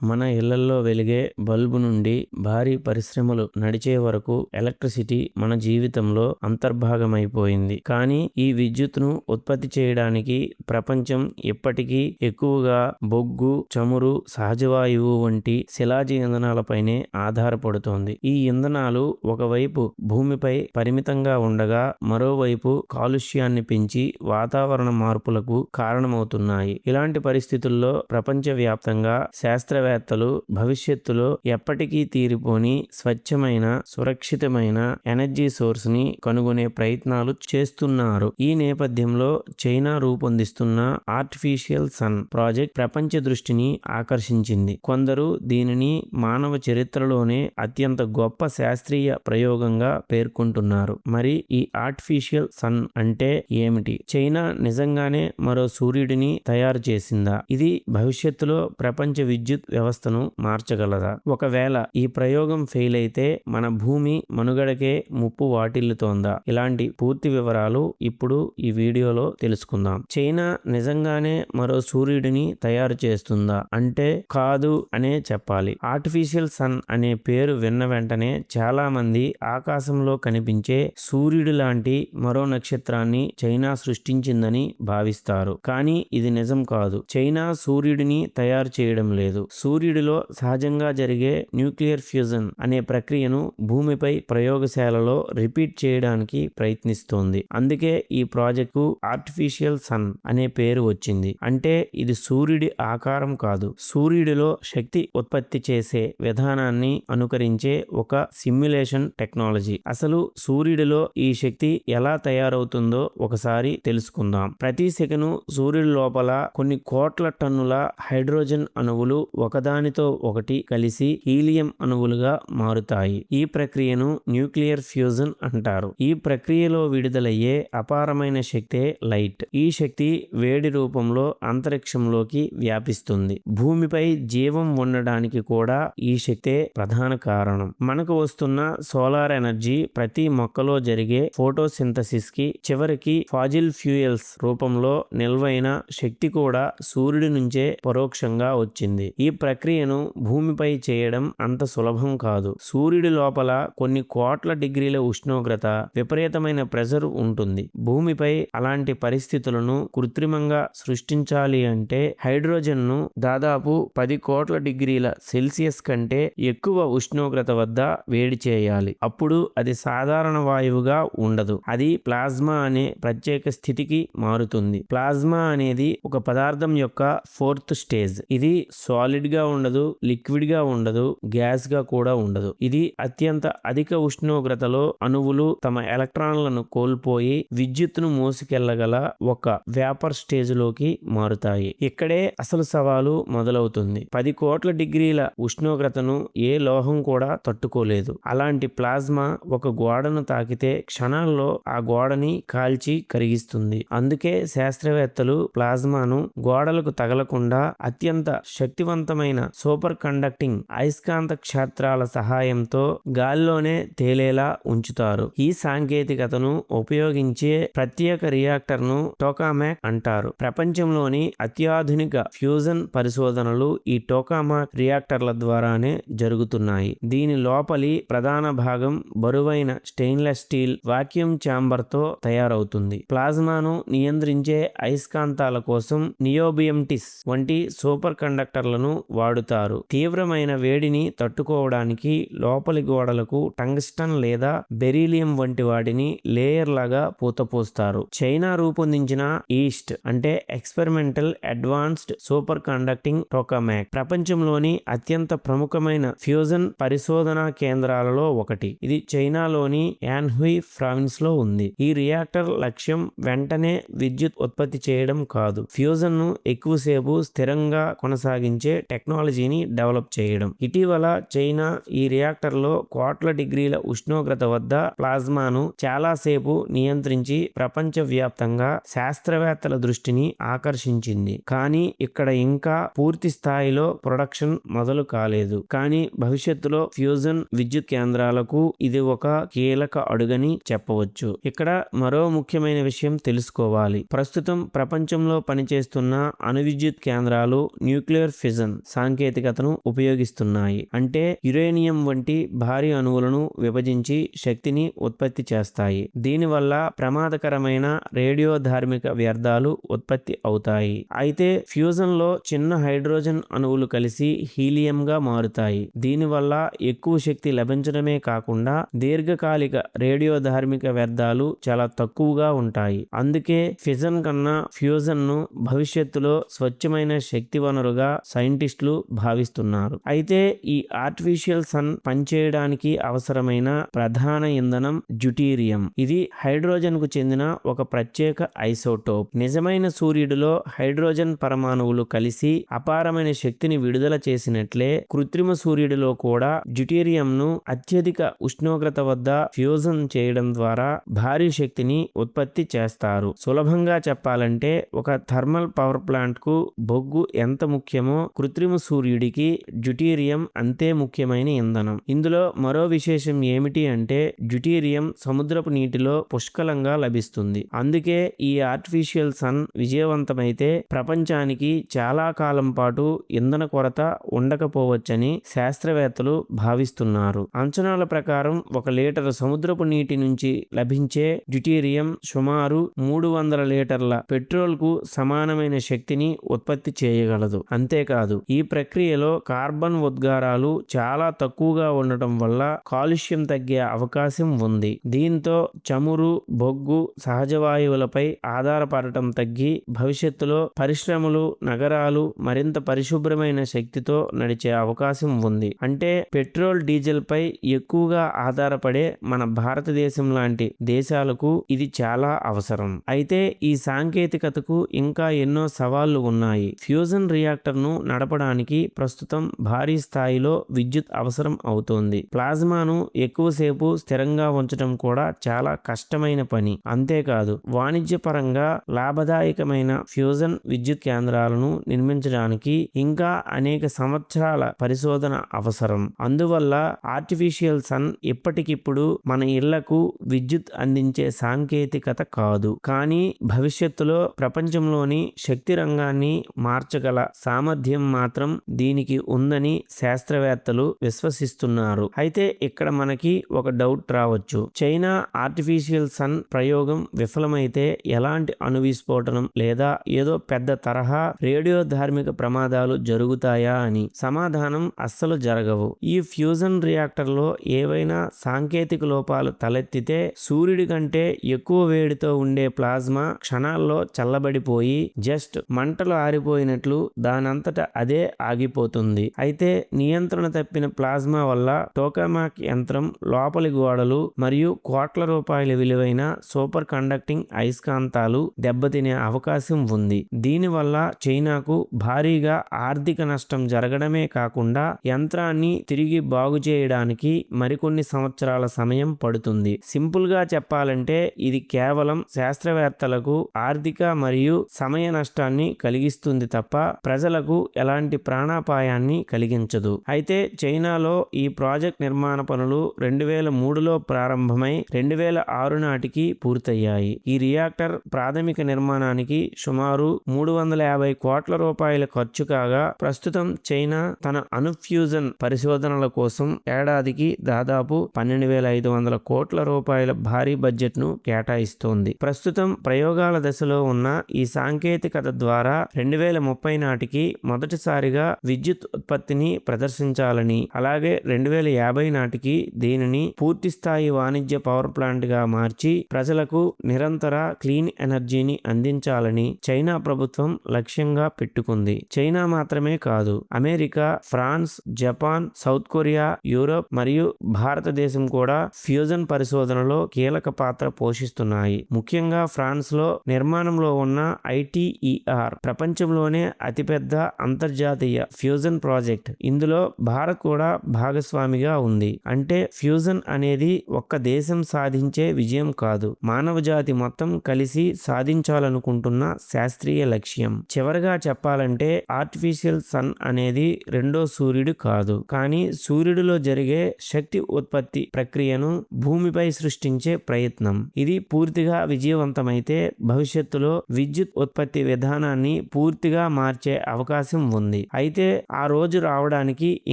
మన ఇళ్లల్లో వెలిగే బల్బు నుండి భారీ పరిశ్రమలు నడిచే వరకు ఎలక్ట్రిసిటీ మన జీవితంలో అంతర్భాగమైపోయింది. కానీ ఈ విద్యుత్తును ఉత్పత్తి చేయడానికి ప్రపంచం ఇప్పటికీ ఎక్కువగా బొగ్గు, చమురు, సహజవాయువు వంటి శిలాజ ఇంధనాలపైనే ఆధారపడుతోంది. ఈ ఇంధనాలు ఒకవైపు భూమిపై పరిమితంగా ఉండగా మరోవైపు కాలుష్యాన్ని పెంచి వాతావరణ మార్పులకు కారణమవుతున్నాయి. ఇలాంటి పరిస్థితుల్లో ప్రపంచవ్యాప్తంగా శాస్త్రవేత్తలు భవిష్యత్తులో ఎప్పటికీ తీరిపోని స్వచ్ఛమైన, సురక్షితమైన ఎనర్జీ సోర్స్ ని కనుగొనే ప్రయత్నాలు చేస్తున్నారు. ఈ నేపథ్యంలో చైనా రూపొందిస్తున్న ఆర్టిఫిషియల్ సన్ ప్రాజెక్ట్ ప్రపంచ దృష్టిని ఆకర్షించింది. కొందరు దీనిని మానవ చరిత్రలోనే అత్యంత గొప్ప శాస్త్రీయ ప్రయోగంగా పేర్కొంటున్నారు. మరి ఈ ఆర్టిఫిషియల్ సన్ అంటే ఏమిటి? చైనా నిజంగానే మరో సూర్యుడిని తయారు చేసిందా? ఇది భవిష్యత్తులో ప్రపంచ విద్యుత్ వ్యవస్థను మార్చగలదా? ఒకవేళ ఈ ప్రయోగం ఫెయిల్ అయితే మన భూమి మనుగడకే ముప్పు వాటిల్లుతోందా? ఇలాంటి పూర్తి వివరాలు ఇప్పుడు ఈ వీడియోలో తెలుసుకుందాం. చైనా నిజంగానే మరో సూర్యుడిని తయారు చేస్తుందా అంటే కాదు అనే చెప్పాలి. ఆర్టిఫిషియల్ సన్ అనే పేరు విన్న వెంటనే చాలా మంది ఆకాశంలో కనిపించే సూర్యుడు లాంటి మరో నక్షత్రాన్ని చైనా సృష్టించిందని భావిస్తారు. కానీ ఇది నిజం కాదు. చైనా సూర్యుడిని తయారు చేయడం లేదు. సూర్యుడిలో సహజంగా జరిగే న్యూక్లియర్ ఫ్యూజన్ అనే ప్రక్రియను భూమిపై ప్రయోగశాలలో రిపీట్ చేయడానికి ప్రయత్నిస్తోంది. అందుకే ఈ ప్రాజెక్టు ఆర్టిఫిషియల్ సన్ అనే పేరు వచ్చింది. అంటే ఇది సూర్యుడి ఆకారం కాదు, సూర్యుడిలో శక్తి ఉత్పత్తి చేసే విధానాన్ని అనుకరించే ఒక సిమ్యులేషన్ టెక్నాలజీ. అసలు సూర్యుడిలో ఈ శక్తి ఎలా తయారవుతుందో ఒకసారి తెలుసుకుందాం. ప్రతి సెకను సూర్యుడి లోపల కొన్ని కోట్ల టన్నుల హైడ్రోజన్ అణువులు ఒకదానితో ఒకటి కలిసి హీలియం అణువులుగా మారుతాయి. ఈ ప్రక్రియను న్యూక్లియర్ ఫ్యూజన్ అంటారు. ఈ ప్రక్రియలో విడుదలయ్యే అపారమైన శక్తే లైట్. ఈ శక్తి వేడి రూపంలో అంతరిక్షంలోకి వ్యాపిస్తుంది. భూమిపై జీవం ఉండడానికి కూడా ఈ శక్తే ప్రధాన కారణం. మనకు వస్తున్న సోలార్ ఎనర్జీ ప్రతి మొక్కలో జరిగే ఫోటోసింథసిస్ కి చివరికి ఫాజిల్ ఫ్యూయల్స్ రూపంలో నిల్వైన శక్తి కూడా సూర్యుడి నుంచే పరోక్షంగా వచ్చింది. ఈ ప్రక్రియను భూమిపై చేయడం అంత సులభం కాదు. సూర్యుడి లోపల కొన్ని కోట్ల డిగ్రీల ఉష్ణోగ్రత, విపరీతమైన ప్రెషర్ ఉంటుంది. భూమిపై అలాంటి పరిస్థితులను కృత్రిమంగా సృష్టించాలి అంటే హైడ్రోజన్ ను దాదాపు 10 కోట్ల డిగ్రీల సెల్సియస్ కంటే ఎక్కువ ఉష్ణోగ్రత వద్ద వేడి చేయాలి. అప్పుడు అది సాధారణ వాయువుగా ఉండదు. అది ప్లాజ్మా అనే ప్రత్యేక స్థితికి మారుతుంది. ప్లాజ్మా అనేది ఒక పదార్థం యొక్క 4th స్టేజ్. ఇది సాలిడ్ గా ఉండదు, లిక్విడ్ గా ఉండదు, గ్యాస్ గా కూడా ఉండదు. ఇది అత్యంత అధిక ఉష్ణోగ్రతలో అణువులు తమ ఎలక్ట్రాన్లను కోల్పోయి విద్యుత్తును మోసుకెళ్లగల ఒక వేపర్ స్టేజ్ లోకి మారుతాయి. ఇక్కడే అసలు సవాలు మొదలవుతుంది. 10 కోట్ల డిగ్రీల ఉష్ణోగ్రతను ఏ లోహం కూడా తట్టుకోలేదు. అలాంటి ప్లాజ్మా ఒక గోడను తాకితే క్షణాల్లో ఆ గోడని కాల్చి కరిగిస్తుంది. అందుకే శాస్త్రవేత్తలు ప్లాజ్మాను గోడలకు తగలకుండా అత్యంత శక్తివంతమైన సూపర్ కండక్టింగ్ అయస్కాంత క్షేత్రాల సహాయంతో గాల్లోనే తేలేలా ఉంచుతారు. ఈ సాంకేతికతను ఉపయోగించే ప్రత్యేక రియాక్టర్ ను టోకామాక్ అంటారు. ప్రపంచంలోని అత్యాధునిక ఫ్యూజన్ పరిశోధనలు ఈ టోకామాక్ రియాక్టర్ల ద్వారానే జరుగుతున్నాయి. దీని లోపలి ప్రధాన భాగం బరువైన స్టెయిన్లెస్ స్టీల్ వాక్యూమ్ ఛాంబర్ తో తయారవుతుంది. ప్లాజ్మాను నియంత్రించే అయస్కాంతాల కోసం నియోబియంటిస్ వంటి సూపర్ కండక్టర్లను వాడుతారు. తీవ్రమైన వేడిని తట్టుకోవడానికి లోపలి గోడలకు టంగ్స్టన్ లేదా బెరీలియం వంటి వాటిని లేయర్ లాగా పూతపోస్తారు. చైనా రూపొందించిన ఈస్ట్ అంటే ఎక్స్పెరిమెంటల్ అడ్వాన్స్డ్ సూపర్ కండక్టింగ్ టోకామాక్ ప్రపంచంలోని అత్యంత ప్రముఖమైన ఫ్యూజన్ పరిశోధనా కేంద్రాలలో ఒకటి. ఇది చైనాలోని యాన్హుయ్ ప్రావిన్స్ లో ఉంది. ఈ రియాక్టర్ లక్ష్యం వెంటనే విద్యుత్ ఉత్పత్తి చేయడం కాదు, ఫ్యూజన్ ను ఎక్కువసేపు స్థిరంగా కొనసాగించే టెక్నాలజీని డెవలప్ చేయడం. ఇటీవల చైనా ఈ రియాక్టర్ లో కోట్ల డిగ్రీల ఉష్ణోగ్రత వద్ద ప్లాజ్మాను చాలాసేపు నియంత్రించి ప్రపంచ వ్యాప్తంగా శాస్త్రవేత్తల దృష్టిని ఆకర్షించింది. కానీ ఇక్కడ ఇంకా పూర్తి స్థాయిలో ప్రొడక్షన్ మొదలు కాలేదు. కానీ భవిష్యత్తులో ఫ్యూజన్ విద్యుత్ కేంద్రాలకు ఇది ఒక కీలక అడుగని చెప్పవచ్చు. ఇక్కడ మరో ముఖ్యమైన విషయం తెలుసుకోవాలి. ప్రస్తుతం ప్రపంచంలో పనిచేస్తున్న అణు విద్యుత్ కేంద్రాలు న్యూక్లియర్ ఫిజన్ సాంకేతికతను ఉపయోగిస్తున్నాయి. అంటే యురేనియం వంటి భారీ అణువులను విభజించి శక్తిని ఉత్పత్తి చేస్తాయి. దీనివల్ల ప్రమాదకరమైన రేడియోధార్మిక వ్యర్థాలు ఉత్పత్తి అవుతాయి. అయితే ఫ్యూజన్ లో చిన్న హైడ్రోజన్ అణువులు కలిసి హీలియంగా మారుతాయి. దీనివల్ల ఎక్కువ శక్తి లభించడమే కాకుండా దీర్ఘకాలిక రేడియోధార్మిక వ్యర్థాలు చాలా తక్కువగా ఉంటాయి. అందుకే ఫిజన్ కన్నా ఫ్యూజన్ ను భవిష్యత్తులో స్వచ్ఛమైన శక్తి వనరుగా సైంటిస్టులు భావిస్తున్నారు. అయితే ఈ ఆర్టిఫిషియల్ సన్ పనిచేయడానికి అవసరమైన ప్రధాన ఇంధనం డ్యూటీరియం. ఇది హైడ్రోజన్ కు చెందిన ఒక ప్రత్యేక ఐసోటోప్. నిజమైన సూర్యుడిలో హైడ్రోజన్ పరమాణువులు కలిసి అపారమైన శక్తిని విడుదల చేసినట్లే కృత్రిమ సూర్యుడిలో కూడా డ్యూటీరియం ను అత్యధిక ఉష్ణోగ్రత వద్ద ఫ్యూజన్ చేయడం ద్వారా భారీ శక్తిని ఉత్పత్తి చేస్తారు. సులభంగా చెప్పాలంటే ఒక థర్మల్ పవర్ ప్లాంట్ కు బొగ్గు ఎంత ముఖ్యమో కృత్రిమ సూర్యుడికి డ్యూటీరియం అంతే ముఖ్యమైన ఇంధనం. ఇందులో మరో విశేషం ఏమిటి అంటే డ్యూటీరియం సముద్రపు నీటిలో పుష్కలంగా లభిస్తుంది. అందుకే ఈ ఆర్టిఫిషియల్ సన్ విజయవంతమైతే ప్రపంచానికి చాలా కాలం పాటు ఇంధన కొరత ఉండకపోవచ్చని శాస్త్రవేత్తలు భావిస్తున్నారు. అంచనాల ప్రకారం 1 లీటర్ సముద్రపు నీటి నుంచి లభించే డ్యూటీరియం సుమారు 300 లీటర్ల పెట్రోల్ కు సమానమైన శక్తిని ఉత్పత్తి చేయగలదు. అంతేకాదు ఈ ప్రక్రియలో కార్బన్ ఉద్గారాలు చాలా తక్కువగా ఉండటం వల్ల కాలుష్యం తగ్గే అవకాశం ఉంది. దీంతో చమురు, బొగ్గు, సహజ వాయువులపై ఆధారపడటం తగ్గి భవిష్యత్తులో పరిశ్రమలు, నగరాలు మరింత పరిశుభ్రమైన శక్తితో నడిచే అవకాశం ఉంది. అంటే పెట్రోల్, డీజిల్ పై ఎక్కువగా ఆధారపడే మన భారతదేశం లాంటి దేశాలకు ఇది చాలా అవసరం. అయితే ఈ సాంకేతికతకు ఇంకా ఎన్నో సవాళ్లు ఉన్నాయి. ఫ్యూజన్ రియాక్టర్ ను నడపడానికి ప్రస్తుతం భారీ స్థాయిలో విద్యుత్ అవసరం అవుతోంది. ప్లాజ్మాను ఎక్కువసేపు స్థిరంగా ఉంచడం కూడా చాలా కష్టమైన పని. అంతేకాదు వాణిజ్యపరంగా లాభదాయకమైన ఫ్యూజన్ విద్యుత్ కేంద్రాలను నిర్మించడానికి ఇంకా అనేక సంవత్సరాల పరిశోధన అవసరం. అందువల్ల ఆర్టిఫిషియల్ సన్ ఇప్పటికిప్పుడు మన ఇళ్లకు విద్యుత్ అందించే సాంకేతికత కాదు, కానీ భవిష్యత్తులో ప్రపంచంలోని శక్తి రంగాన్ని మార్చగల సామర్థ్యం మాత్రం దీనికి ఉందని శాస్త్రవేత్తలు విశ్వసిస్తున్నారు. అయితే ఇక్కడ మనకి ఒక డౌట్ రావచ్చు. చైనా ఆర్టిఫిషియల్ సన్ ప్రయోగం విఫలమైతే ఎలాంటి అణు విస్ఫోటనం లేదా ఏదో పెద్ద తరహా రేడియో ధార్మిక ప్రమాదాలు జరుగుతాయా అని. సమాధానం అస్సలు జరగవు. ఈ ఫ్యూజన్ రియాక్టర్ లో ఏవైనా సాంకేతిక లోపాలు తలెత్తితే సూర్యుడి కంటే ఎక్కువ వేడితో ఉండే ప్లాజ్మా క్షణాల్లో చల్లబడిపోయి జస్ట్ మంటలు ఆరిపోయినట్లు దానంతట అదే ఆగిపోతుంది. అయితే నియంత్రణ తప్పిన ప్లాజ్మా వల్ల టోకామాక్ యంత్రం లోపలి గోడలు మరియు కోట్ల రూపాయల విలువైన సూపర్ కండక్టింగ్ అయస్కాంతాలు దెబ్బతినే అవకాశం ఉంది. దీనివల్ల చైనాకు భారీగా ఆర్థిక నష్టం జరగడమే కాకుండా యంత్రాన్ని తిరిగి బాగు చేయడానికి మరికొన్ని సంవత్సరాల సమయం పడుతుంది. సింపుల్ గా చెప్పాలంటే ఇది కేవలం శాస్త్రవేత్తలకు ఆర్థిక మరియు సమయ నష్టాన్ని కలిగిస్తుంది తప్ప ప్రజలకు ఎలాంటి ప్రాణాపాయాన్ని కలిగించదు. అయితే చైనాలో ఈ ప్రాజెక్ట్ నిర్మాణ పనులు 2003లో ప్రారంభమై 2006 నాటికి పూర్తయ్యాయి. ఈ రియాక్టర్ ప్రాథమిక నిర్మాణానికి సుమారు 350 కోట్ల రూపాయల ఖర్చు కాగా ప్రస్తుతం చైనా తన అణుఫ్యూజన్ పరిశోధనల కోసం ఏడాదికి దాదాపు 12,500 కోట్ల రూపాయల భారీ బడ్జెట్ ను కేటాయిస్తోంది. ప్రస్తుతం ప్రయోగాల దశలో ఉన్న ఈ సాంకేతికత ద్వారా 2030 నాటికి మొదటిసారిగా విద్యుత్ ఉత్పత్తిని ప్రదర్శించాలని, అలాగే 2050 నాటికి దీనిని పూర్తిస్థాయి వాణిజ్య పవర్ ప్లాంట్ గా మార్చి ప్రజలకు నిరంతర క్లీన్ ఎనర్జీని అందించాలని చైనా ప్రభుత్వం లక్ష్యంగా పెట్టుకుంది. చైనా మాత్రమే కాదు, America, France, Japan, South Korea, Europe మరియు భారతదేశం కూడా ఫ్యూజన్ పరిశోధనలో కీలక పాత్ర పోషిస్తున్నాయి. ముఖ్యంగా ఫ్రాన్స్ లో నిర్మాణంలో ఉన్న ITER ప్రపంచంలోనే అతిపెద్ద అంతర్జాతీయ ఫ్యూజన్ ప్రాజెక్ట్. ఇందులో భారత్ కూడా భాగస్వామిగా ఉంది. అంటే ఫ్యూజన్ అనేది ఒక్క దేశం సాధించే విజయం కాదు, మానవజాతి మొత్తం కలిసి సాధించాలనుకుంటున్న శాస్త్రీయ లక్ష్యం. చివరగా చెప్పాలంటే ఆర్టిఫిషియల్ సన్ అనేది రెండో సూర్యుడు కాదు, కానీ సూర్యుడిలో జరిగే శక్తి ఉత్పత్తి ప్రక్రియను భూమిపై సృష్టించే ప్రయత్నం. ఇది పూర్తిగా విజయవంతమైతే భవిష్యత్తులో విద్యుత్ ఉత్పత్తి విధానాన్ని పూర్తిగా మార్చే అవకాశం ఉంది. ఉంది. అయితే ఆ రోజు రావడానికి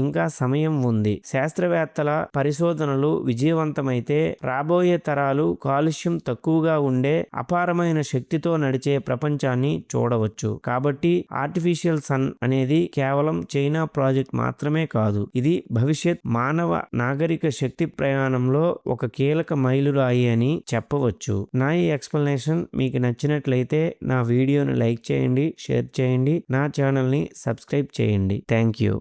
ఇంకా సమయం ఉంది. శాస్త్రవేత్తల పరిశోధనలు విజయవంతమైతే రాబోయే తరాలు కాలుష్యం తక్కువగా ఉండే అపారమైన శక్తితో నడిచే ప్రపంచాన్ని చూడవచ్చు. కాబట్టి ఆర్టిఫిషియల్ సన్ అనేది కేవలం చైనా ప్రాజెక్ట్ మాత్రమే కాదు. ఇది భవిష్యత్ మానవ నాగరిక శక్తి ప్రయాణంలో ఒక కీలక మైలురాయి అని చెప్పవచ్చు. నా ఈ ఎక్స్ప్లెనేషన్ మీకు నచ్చినట్లయితే నా వీడియోని లైక్ చేయండి, షేర్ చేయండి, నా ఛానల్ని సబ్స్క్రైబ్ చేయండి. Thank you.